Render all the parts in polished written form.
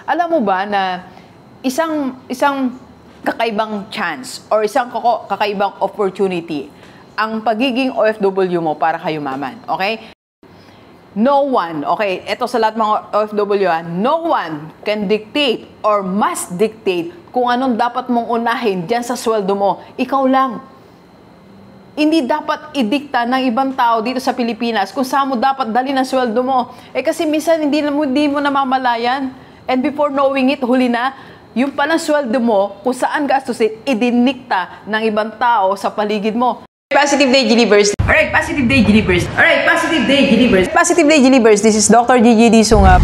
Alam mo ba na isang kakaibang chance or isang kakaibang opportunity ang pagiging OFW mo para kayumaman, okay? No one, okay, ito sa lahat mga OFW, no one can dictate or must dictate kung anong dapat mong unahin dyan sa sweldo mo. Ikaw lang. Hindi dapat idikta ng ibang tao dito sa Pilipinas kung saan mo dapat dalhin ang sweldo mo. Kasi minsan hindi mo namamalayan. And before knowing it, huli na, yung palang sweldo mo, kung saan gastusin, idinikta ng ibang tao sa paligid mo. Positive Day Gilibers. Alright, Positive Day Gilibers. Alright, Positive Day Gilibers. Positive Day Gilibers. This is Dr. Gigi Disungap.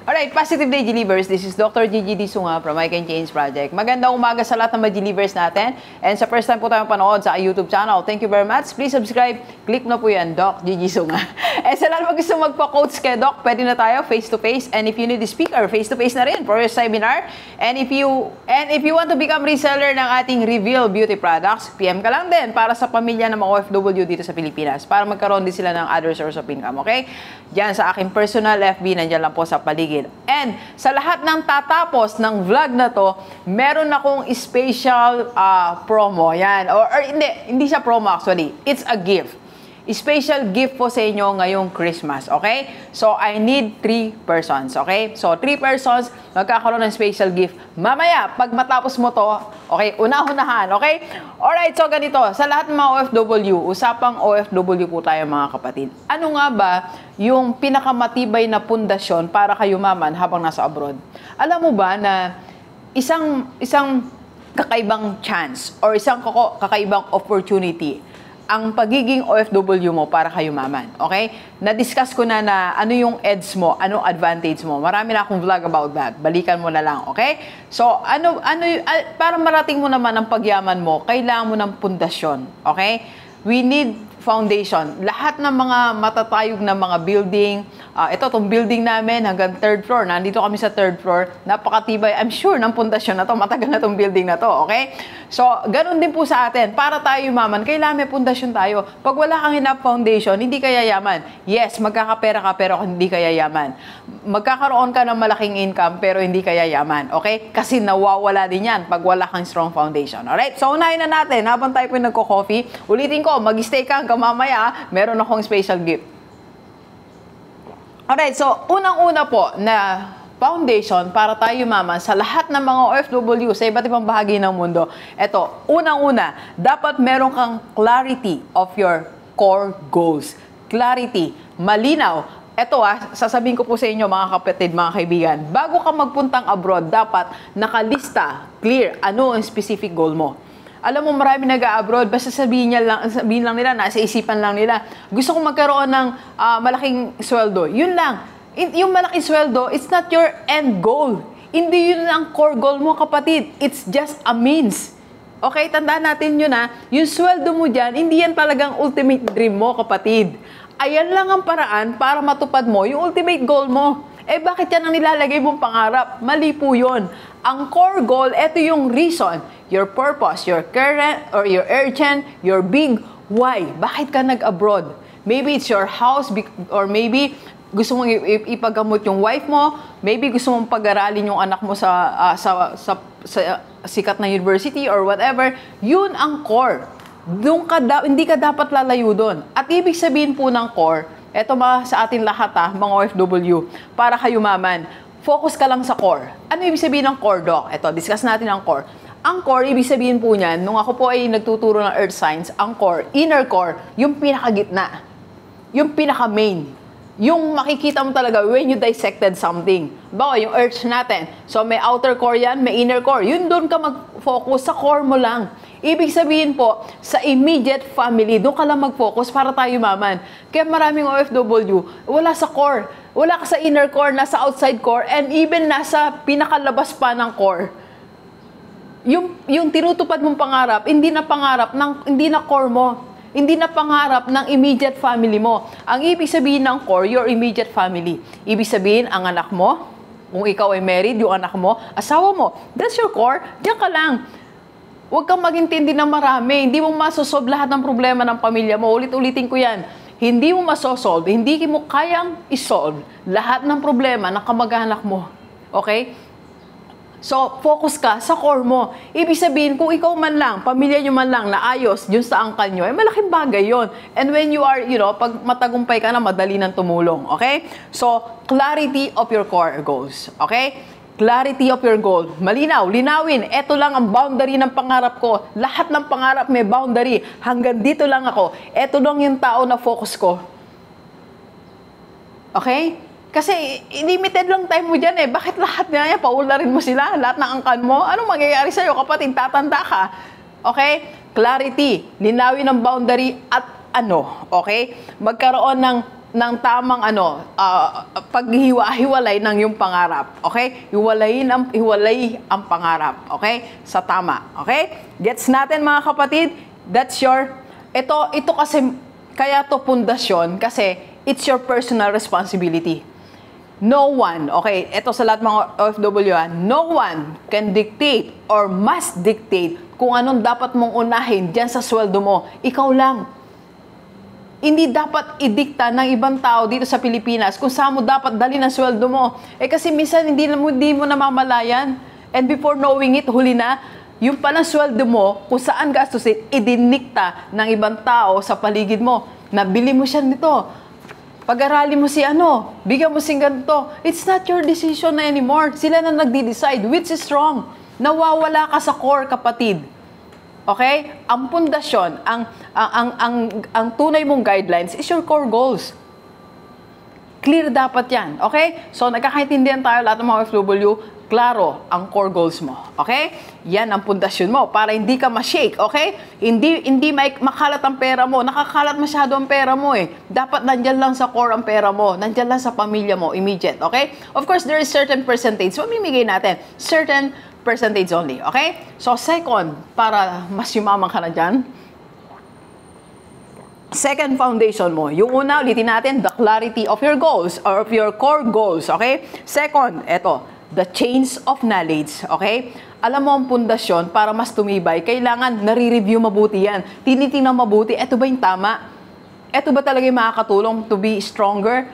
Alright, Positive Day Gilibers. This is Dr. Gigi Disunga from I Can Change Project. Magandang umaga sa lahat ng mga Gilibers natin. And sa first time po tayong panood sa YouTube channel, thank you very much. Please subscribe. Click na po yan, Doc Gigi Sunga. And sa lahat gusto magpa-coach kay Doc, pwede na tayo face-to-face. And if you need a speaker, face-to-face na rin for your seminar. And if you want to become reseller ng ating Reveal Beauty Products, PM ka lang din para sa pamilya ng mga OFW dito sa Pilipinas. Para magkaroon din sila ng other source of income, okay? Diyan sa aking personal FB, nandiyan lang po sa paligid. And sa lahat ng tatapos ng vlog na to, meron akong special promo. Yan. Or hindi siya promo actually. It's a gift. Special gift po sa inyo ngayong Christmas. Okay? So, I need 3 persons. Okay? So, 3 persons, magkakaroon ng special gift. Mamaya, pag matapos mo to, okay, una-unahan. Okay? Alright, so ganito. Sa lahat ng mga OFW, usapang OFW po tayo mga kapatid. Ano nga ba yung pinakamatibay na pundasyon para kayumaman habang nasa abroad? Alam mo ba na isang kakaibang chance or isang kakaibang opportunity ang pagiging OFW mo para kayumaman, okay? Na-discuss ko na ano yung edge mo, anong advantage mo. Marami na akong vlog about that. Balikan mo na lang, okay? So, para marating mo naman ang pagyaman mo, kailangan mo ng pundasyon, okay? We need foundation. Lahat ng mga matatayog na mga building, itong building namin hanggang 3rd floor, nandito kami sa 3rd floor, napakatibay, I'm sure, ng pundasyon na to, matagal na tong building na to, okay? So, ganun din po sa atin, para tayo yumaman, kailangan may pundasyon tayo. Pag wala kang enough foundation, hindi ka yayaman. Yes, magkakapera ka, pero hindi ka yayaman. Magkakaroon ka ng malaking income, pero hindi ka yayaman, okay? Kasi nawawala din yan pag wala kang strong foundation, alright? So, unahin na natin, habang tayo po nagko-coffee, ulitin ko, mag-stay ka hanggang mamaya, meron akong special gift. Alright, so unang-una po na foundation para tayo yumaman sa lahat ng mga OFW sa iba't ibang bahagi ng mundo. Ito, unang-una, dapat meron kang clarity of your core goals. Clarity, malinaw. Ito sasabihin ko po sa inyo mga kapatid, mga kaibigan, bago ka magpuntang abroad, dapat nakalista, clear, ano ang specific goal mo. Alam mo, marami nag-a-abroad, basta sabihin lang nila, nasa isipan lang nila, gusto kong magkaroon ng malaking sweldo. Yun lang. Yung malaking sweldo, it's not your end goal. Hindi yun ang core goal mo, kapatid. It's just a means. Okay, tandaan natin yun yung sweldo mo dyan, hindi yan talagang ultimate dream mo, kapatid. Ayan lang ang paraan para matupad mo yung ultimate goal mo. Bakit yan ang nilalagay mong pangarap? Mali po yun. Ang core goal, ito yung reason, your purpose, your current or your urgent, your big why. Bakit ka nag-abroad? Maybe it's your house or maybe gusto mong ipagamot yung wife mo, maybe gusto mong pag-aralin yung anak mo sa sikat na university or whatever. Yun ang core. Hindi ka dapat lalayo doon. At ibig sabihin po ng core, eto sa atin lahat mga OFW, para kayumaman, focus ka lang sa core. Ano ibig sabihin ng core, Doc? Eto, discuss natin ang core. Ang core, ibig sabihin po niyan, nung ako po ay nagtuturo ng earth science, ang core, inner core, yung pinakagitna, yung pinaka-main, yung makikita mo talaga when you dissected something. Bawa, yung earth natin. So, may outer core yan, may inner core. Yun doon ka mag-focus, sa core mo lang. Ibig sabihin po, sa immediate family, doon ka lang mag-focus para tayo yumaman. Kaya maraming OFW, wala sa core. Wala ka sa inner core, nasa outside core, and even nasa pinakalabas pa ng core. yung tinutupad mong pangarap, hindi na hindi na core mo. Hindi na pangarap ng immediate family mo. Ang ibig sabihin ng core, your immediate family. Ibig sabihin, ang anak mo, kung ikaw ay married, yung anak mo, asawa mo, that's your core, diyan ka lang. Huwag kang magintindi ng marami. Hindi mo masosolve lahat ng problema ng pamilya mo. Ulit-ulitin ko yan. Hindi mo masosolve, hindi mo kayang isolve lahat ng problema ng kamag-anak mo. Okay? So, focus ka sa core mo. Ibig sabihin, kung ikaw man lang, pamilya nyo man lang, naayos dun sa angkan nyo, ay malaking bagay yon. And when you are, pag matagumpay ka na, madali nang tumulong. Okay? So, clarity of your core goals. Okay? Clarity of your goal. Malinaw, linawin. Ito lang ang boundary ng pangarap ko. Lahat ng pangarap may boundary. Hanggang dito lang ako. Ito lang yung tao na focus ko. Okay? Kasi limited lang time mo dyan eh. Bakit lahat na yan? Paularin mo sila. Lahat ng angkan mo. Anong mangyayari sa'yo kapatid? Tatanda ka. Okay? Clarity. Linawin ng boundary at okay? Magkaroon ng tamang paghiwa-hiwalay ng yung pangarap. Okay? Hiwalay ang pangarap. Okay? Sa tama. Okay? Gets natin mga kapatid? That's your... Ito kasi, kaya to pundasyon kasi it's your personal responsibility. No one, okay, ito sa lahat mga OFW, no one can dictate or must dictate kung anong dapat mong unahin dyan sa sweldo mo. Ikaw lang. Hindi dapat idikta ng ibang tao dito sa Pilipinas kung saan mo dapat dalhin ang sweldo mo. Kasi minsan hindi mo namamalayan. And before knowing it, huli na, yung palang sweldo mo, kung saan gastusin, idinikta ng ibang tao sa paligid mo. Nabili mo siya nito. Pag-aralin mo si bigyan mo si ganito. It's not your decision na anymore. Sila na nagdi-decide which is wrong. Nawawala ka sa core, kapatid. Okay? Ang pundasyon, ang tunay mong guidelines is your core goals. Clear dapat yan. Okay? So, nagkakaintindihan tayo lahat ng mga OFW. Klaro ang core goals mo. Okay? Yan ang pundasyon mo para hindi ka ma-shake. Okay? Hindi makalat ang pera mo. Nakakalat masyado ang pera mo eh. Dapat nandyan lang sa core ang pera mo. Nandyan lang sa pamilya mo. Immediate. Okay? Of course, there is certain percentage. So, mamimigay natin. Certain percentage only. Okay? So, second, para mas yumaman ka na dyan, second foundation mo. Yung una, ulitin natin, the clarity of your goals or of your core goals. Okay? Second, eto, the chains of knowledge. Okay? Alam mo ang pundasyon para mas tumibay, kailangan nare-review mabuti yan. Tinitingnan mabuti, eto ba yung tama? Eto ba talaga yung makakatulong to be stronger?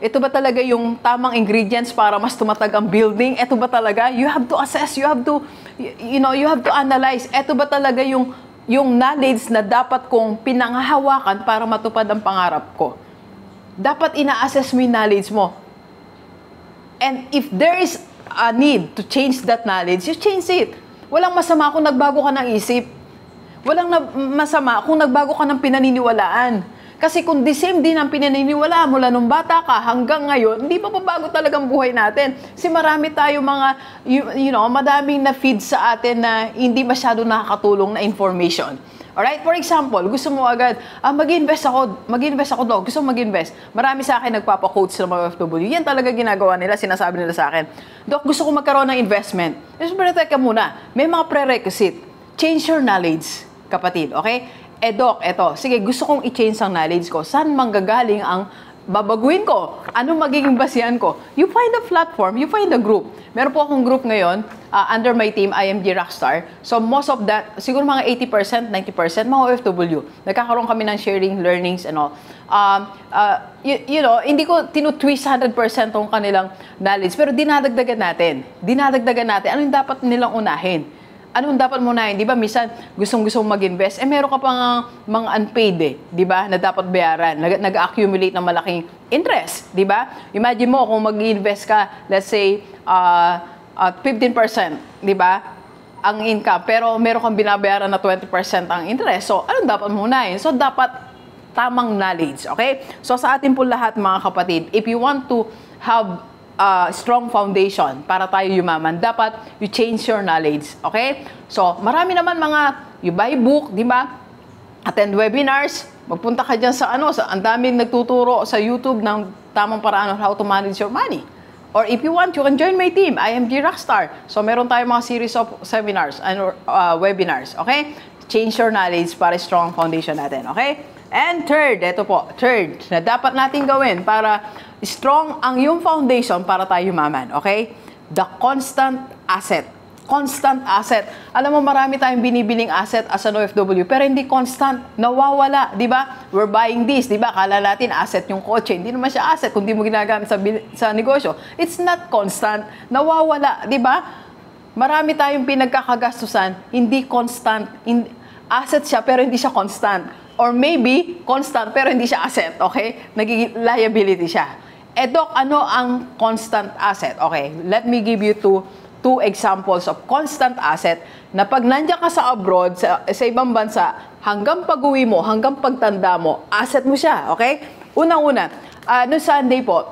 Ito ba talaga yung tamang ingredients para mas tumatag ang building? Ito ba talaga? You have to assess, you have to, you have to analyze. Ito ba talaga yung knowledge na dapat kong pinanghahawakan para matupad ang pangarap ko? Dapat ina-assess mo yung knowledge mo. And if there is a need to change that knowledge, you change it. Walang masama kung nagbago ka ng isip. Walang masama kung nagbago ka ng pinaniniwalaan. Kasi kung the same din ang pinaniniwalaan mula nung bata ka hanggang ngayon, hindi pa babago talagang buhay natin. Kasi marami tayo mga, madaming na-feed sa atin na hindi masyado nakakatulong na information. Alright? For example, gusto mo agad, mag-invest ako daw. Gusto mo mag-invest. Marami sa akin nagpapa-coach ng mga OFW. Yan talaga ginagawa nila, sinasabi nila sa akin. Dok, gusto ko magkaroon ng investment. Pero teka muna, may mga prerequisite. Change your knowledge, kapatid. Okay? Dok, eto. Sige, gusto kong i-change ang knowledge ko. Saan manggagaling ang babaguhin ko? Ano magiging basihan ko? You find a platform, you find a group. Meron po akong group ngayon, under my team, IMG Rockstar. So most of that, siguro mga 80%, 90%, mga OFW. Nagkakaroon kami ng sharing, learnings, and all. Hindi ko tinutwist 100% ang kanilang knowledge, pero dinadagdagan natin. Ano yung dapat nilang unahin? Anong dapat mo na yun? Di ba, minsan gustong-gusto mag-invest, meron ka pang mga unpaid di ba, na dapat bayaran. Nag-accumulate ng malaking interest, di ba? Imagine mo kung mag-invest ka, let's say, 15%, di ba, ang income, pero meron kang binabayaran na 20% ang interest. So, anong dapat mo na yun? So, dapat tamang knowledge, okay? So, sa atin po lahat, mga kapatid, if you want to have strong foundation para tayo yumaman, dapat you change your knowledge. Okay? So, marami naman you buy book, di ba? Attend webinars, magpunta ka dyan sa ang daming nagtuturo sa YouTube ng tamang paraan on how to manage your money. Or if you want, you can join my team, IMG Rockstar. So meron tayong mga series of seminars and webinars, okay? Change your knowledge para strong foundation natin, okay? And third, ito po, third, na dapat natin gawin para strong ang yung foundation para tayo yumaman, okay? The constant asset. Constant asset. Alam mo, marami tayong binibiling asset as an OFW, pero hindi constant. Nawawala, di ba? We're buying this, di ba? Kala natin asset yung kotse. Hindi naman siya asset kung di mo ginagamit sa negosyo. It's not constant. Nawawala, di ba? Marami tayong pinagkakagastusan, hindi constant. Asset siya, pero hindi siya constant. Or maybe, constant, pero hindi siya asset, okay? Nagiging liability siya. Doc, ano ang constant asset? Okay, let me give you two examples of constant asset na pag nandiyan ka sa abroad, sa ibang bansa, hanggang pag-uwi mo, hanggang pagtanda mo, asset mo siya, okay? Unang-una, noong Sunday po,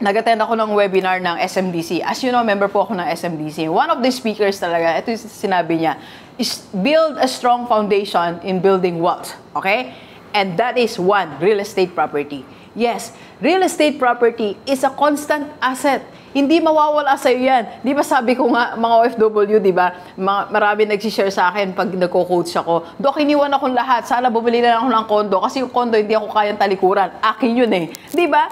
nag-attend ako ng webinar ng SMDC. As you know, member po ako ng SMDC. One of the speakers talaga, ito yung sinabi niya, is build a strong foundation in building wealth, okay? And that is one, real estate property. Yes, real estate property is a constant asset. Hindi mawawala sa iyo yan. Di ba sabi ko nga, mga OFW, di ba, marami nagsishare sa akin pag nagko-coach ako, Dok, iniwan akong lahat. Sana bumili na ako ng kondo kasi yung kondo hindi ako kayang talikuran. Akin yun eh. Di ba?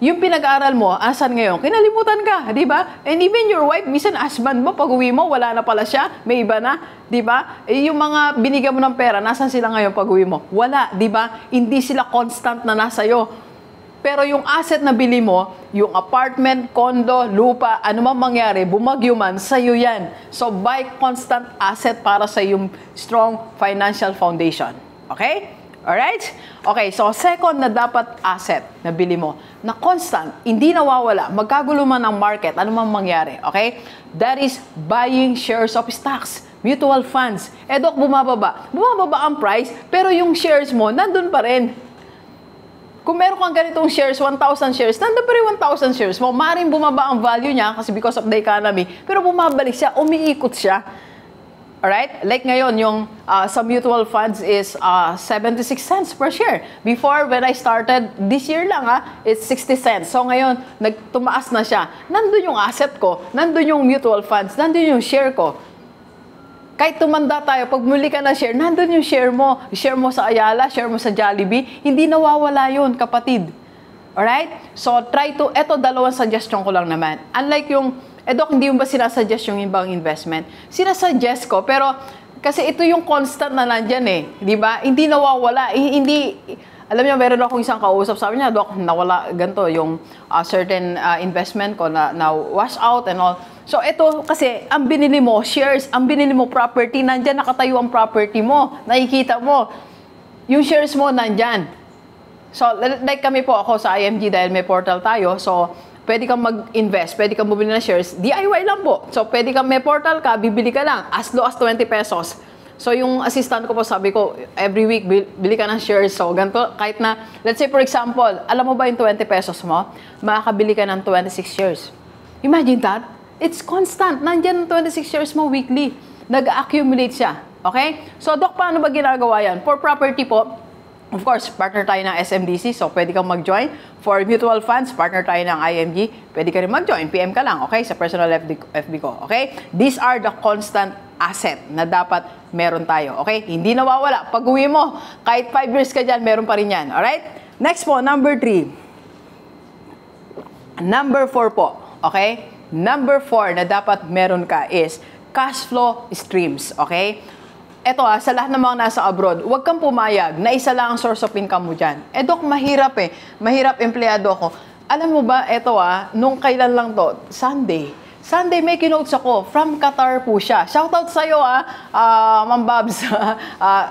Yung pinag-aaral mo, asan ngayon? Kinalimutan ka, di ba? And even your wife, minsan husband mo, pag uwi mo, wala na pala siya, may iba na, di ba? Yung mga binigyan mo ng pera, nasan sila ngayon pag uwi mo? Wala, di ba? Hindi sila constant na nasa iyo. Pero yung asset na bili mo, yung apartment, condo, lupa, ano man mangyari, bumagyo man, sa'yo yan. So, buy constant asset para sa yung strong financial foundation. Okay? Alright? Okay, so second na dapat asset na bili mo, na constant, hindi nawawala, magkagulo man ang market, ano man mangyari. Okay? That is buying shares of stocks, mutual funds. Dok, bumababa. Bumababa ang price, pero yung shares mo, nandun pa rin. Kung meron kang ganitong shares, 1,000 shares, nandun pa rin 1,000 shares mo. Maaaring bumaba ang value niya kasi because of the economy, pero bumabalik siya, umiikot siya. Alright? Like ngayon, yung sa mutual funds is 76 cents per share. Before, when I started, this year lang it's 60 cents. So ngayon, nagtumaas na siya. Nandun yung asset ko, nandun yung mutual funds, nandun yung share ko. Kahit tumanda tayo, pag muli ka na share, nandun yung share mo. Share mo sa Ayala, share mo sa Jollibee, hindi nawawala yun, kapatid. Alright? So, try to, eto dalawang suggestion ko lang naman. Unlike yung, Dok, hindi mo ba sinasuggest yung ibang investment? Sinasuggest ko, pero kasi ito yung constant na nandyan eh. Di ba? Hindi nawawala. Hindi, alam niyo, meron akong isang kausap, sabi niya, Dok, nawala ganito yung certain investment ko na wash out and all. So, ito kasi, ang binili mo, shares, ang binili mo, property, nandyan nakatayo ang property mo. Nakikita mo. Yung shares mo, nandyan. So, like kami po ako sa IMG dahil may portal tayo. So, pwede kang mag-invest, pwede kang bumili ng shares. DIY lang po. So, pwede kang may portal ka, bibili ka lang. As low as 20 pesos. So, yung assistant ko po, sabi ko, every week, bili ka ng shares. So, ganito, kahit na, let's say for example, alam mo ba yung 20 pesos mo? Makakabili ka ng 26 shares. Imagine that. It's constant. Nandyan ang 26 shares mo weekly. Nag-accumulate siya. Okay? So, Dok, paano ba ginagawa yan? For property po, of course, partner tayo ng SMDC. So, pwede kang mag-join. For mutual funds, partner tayo ng IMG. Pwede ka rin mag-join. PM ka lang, okay? Sa personal FB ko, okay? These are the constant asset na dapat meron tayo, okay? Hindi nawawala. Pag uwi mo, kahit 5 years ka dyan, meron pa rin yan, alright? Next po, number 3. Number 4 po, okay? Number 4 na dapat meron ka is cash flow streams, okay? Ito sa lahat ng mga nasa abroad, huwag kang pumayag na isa lang ang source of income mo dyan. Dok, mahirap eh. Mahirap empleyado ako. Alam mo ba, ito nung kailan lang to, Sunday, may kinotes ako, from Qatar po siya. Shoutout sa'yo Ma'am Babs.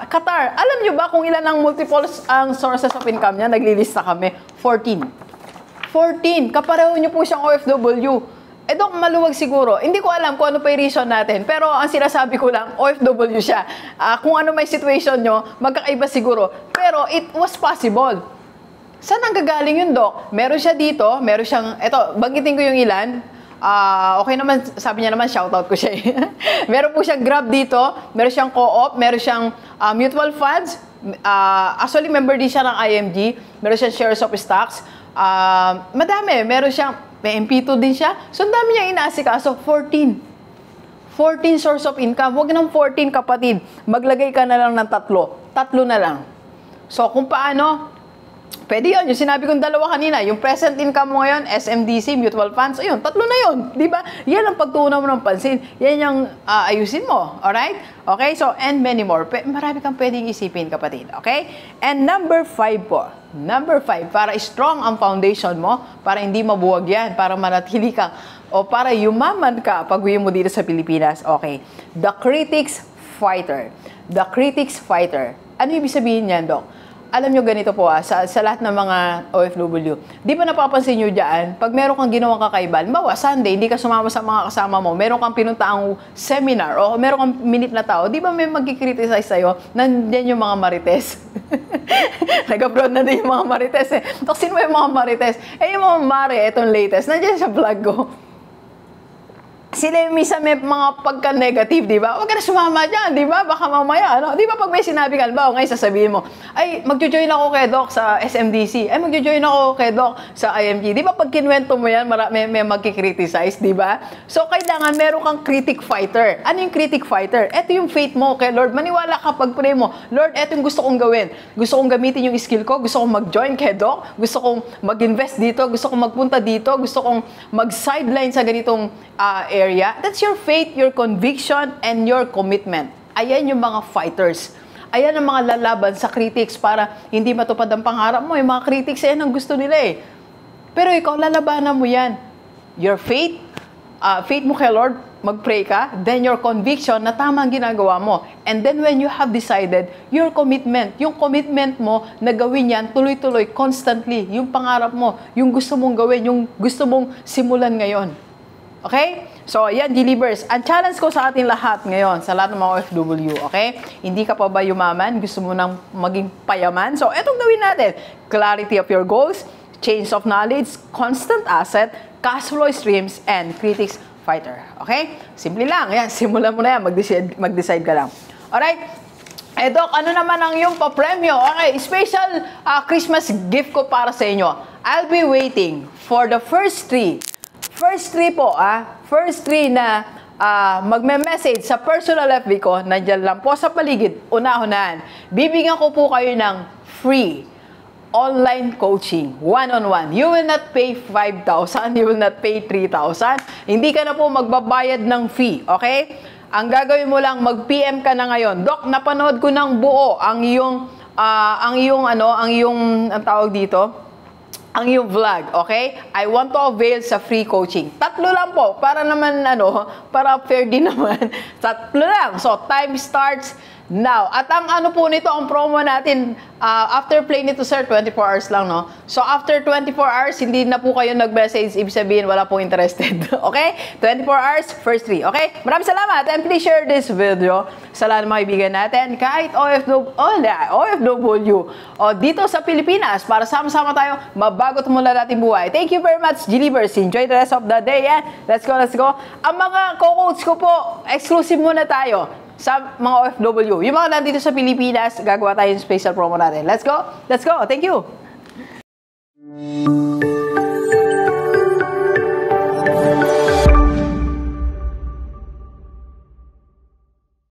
Qatar, alam nyo ba kung ilan ang multiple ang sources of income niya? Naglilista kami, 14. Kapareho nyo po siyang OFW. Dok, maluwag siguro. Hindi ko alam kung ano pa yung reason natin. Pero ang sinasabi ko lang, OFW siya. Kung ano may situation nyo, magkakaiba siguro. Pero it was possible. Saan ang gagaling yun, Dok? Meron siya dito, meron siyang, banggitin ko yung ilan. Okay naman, sabi niya naman, shoutout ko siya. Meron po siyang Grab dito, meron siyang co-op, meron siyang mutual funds. Actually, member din siya ng IMG. Meron siyang shares of stocks. Madami. Meron siyang May MP2 din siya. So, ang dami niya inaasikaso. 14 source of income. Huwag ng 14, kapatid. Maglagay ka na lang ng 3. 3 na lang. So, kung paano, pwede yun. Yung sinabi kong dalawa kanina, yung present income mo ngayon, SMDC, mutual funds, ayun, 3 na yun. Diba? Yan ang pagtuunan mo ng pansin. Yan yung ayusin mo. Alright? Okay? So, and many more. Marami kang pwedeng isipin, kapatid. Okay? And number 5 po. Number 5, para strong ang foundation mo, para hindi mabuwag yan, para manatili kang, o para yumaman ka pag uwi mo dito sa Pilipinas. Okay. The critics fighter. The critics fighter. Ano ibig sabihin niyan, Doc? Alam nyo ganito po sa lahat ng mga OFW. Di ba napapansin nyo dyan, pag meron kang ginawang kakaiba, bawa Sunday, hindi ka sumama sa mga kasama mo, meron kang pinuntaang seminar, o meron kang minute na tao, di ba may magkikriticize sa'yo, nandiyan yung mga marites. Nag-abroad na din yung mga marites eh. Taksin mo yung mga marites. Eh yung mga mare, etong latest, nandiyan sa vlog ko. Sila yung misa may mga pagka-negative, di ba? Huwag ka na sumama dyan, di ba? Baka mamaya, ano? Di ba pag may sinabi ka, ba, ngayon sasabihin mo, ay, magjo-join ako kay Doc sa SMDC, ay, magjo-join ako kay Doc sa IMG. Di ba pag kinwento mo yan, may magkikriticize, di ba? So, kailangan meron kang critic fighter. Ano yung critic fighter? Ito yung faith mo kay Lord. Maniwala ka pag pray mo, Lord, ito yung gusto kong gawin. Gusto kong gamitin yung skill ko, gusto kong mag-join kay Doc, gusto kong mag-invest dito, gusto kong magpunta dito, gusto kong mag-sideline sa ganitong area. That's your faith, your conviction, and your commitment. Ayan yung mga fighters. Ayan ang mga lalaban sa critics para hindi matupad ang pangarap mo. Yung mga critics, ayan ang gusto nila eh. Pero ikaw, lalabanan mo yan. Your faith, faith mo kay Lord, mag-pray ka, then your conviction na tama ang ginagawa mo. And then when you have decided, your commitment, yung commitment mo na gawin yan, tuloy-tuloy, constantly, yung pangarap mo, yung gusto mong gawin, yung gusto mong simulan ngayon. Okay? So, yan, delivers. Ang challenge ko sa ating lahat ngayon, sa lahat ng mga OFW, okay? Hindi ka pa ba yumaman? Gusto mo nang maging payaman? So, etong gawin natin. Clarity of your goals, change of knowledge, constant asset, cash flow streams, and critics fighter. Okay? Simple lang. Yan, simulan mo na yan. Mag-decide ka lang. Alright? Eh, Doc, ano naman ang iyong papremyo? Okay, special Christmas gift ko para sa inyo. I'll be waiting for the first 3. First 3 po, first 3 na magme-message sa personal FB ko, nandiyan lang po sa paligid, una-unahan. Bibigyan ko po kayo ng free online coaching, one-on-one. You will not pay 5,000, you will not pay 3,000. Hindi ka na po magbabayad ng fee, okay? Ang gagawin mo lang, mag-PM ka na ngayon. Doc, napanood ko ng buo ang tawag dito, ang iyong vlog, okay? I want to avail sa free coaching. 3 lang po, para naman, para fair din naman. 3 lang. So, time starts now. At ang po nito, ang promo natin, after play nito, sir, 24 hours lang, no? So, after 24 hours, hindi na po kayo nag-message, ibig sabihin, wala pong interested. Okay? 24 hours, first 3. Okay? Maraming salamat, and please share this video sa lahat ng mga kaibigan natin, kahit OFW, o dito sa Pilipinas, para sama-sama tayo, mabagot mula natin buhay. Thank you very much, G-Livers. Enjoy the rest of the day, yeah? Let's go, let's go. Ang mga co-coach ko po, exclusive muna tayo sa mga OFW. Yung mga nandito sa Pilipinas, gagawa tayo yung special promo natin. Let's go. Let's go. Thank you.